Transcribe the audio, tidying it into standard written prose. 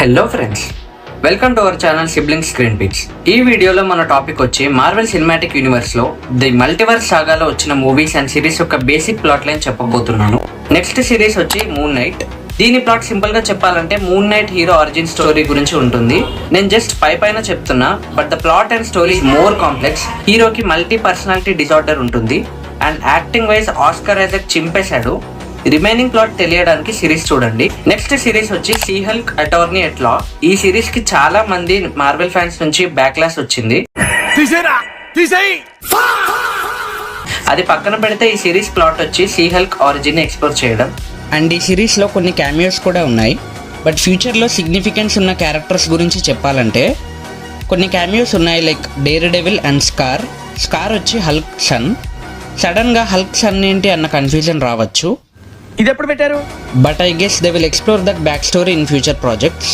Hello friends, welcome to our channel sibling screen picks. ఈ వీడియోలో మన టాపిక్ వచ్చి మార్వెల్ సినిమాటిక్ యూనివర్స్ లో ది మల్టీవర్స్ సాగాలో వచ్చిన మూవీస్ అండ్ సిరీస్ యొక్క బేసిక్ ప్లాట్ లైన్ చెప్పబోతున్నాను. నెక్స్ట్ సిరీస్ వచ్చి మూన్ నైట్. దీని ప్లాట్ సింపుల్ గా చెప్పాలంటే Moon Knight hero origin story గురించి ఉంటుంది. నేను జస్ట్ పైన చెప్తున్నా, but the plot and story more complex. హీరోకి మల్టీ పర్సనాలిటీ డిజార్డర్ ఉంటుంది and acting wise Oscar Isaac చింపేశాడు. రిమైనింగ్ ప్లాట్ తెలియడానికి సిరీస్ చూడండి. నెక్స్ట్ సిరీస్ వచ్చి సీ హల్క్ అటార్నీ ఎట్ లా. ఈ సిరీస్ కి చాలా మంది మార్వెల్ ఫ్యాన్స్ నుంచి బ్యాక్లాష్ వచ్చింది. అది పక్కన పెడితే ఈ సిరీస్ ప్లాట్ వచ్చి సీ హల్క్ ఆరిజిన్ ఎక్స్ప్లోర్ చేయడం. అండ్ ఈ సిరీస్లో కొన్ని క్యామియోస్ కూడా ఉన్నాయి. బట్ ఫ్యూచర్లో సిగ్నిఫికెన్స్ ఉన్న క్యారెక్టర్స్ గురించి చెప్పాలంటే కొన్ని క్యామియోస్ ఉన్నాయి, like Daredevil and Skaar. Skaar వచ్చి హల్క్ సన్. సడన్గా హల్క్ సన్ ఏంటి అన్న కన్ఫ్యూజన్ రావచ్చు. ఇది ఎప్పుడు పెట్టారు? But I guess they will explore that back story in future projects.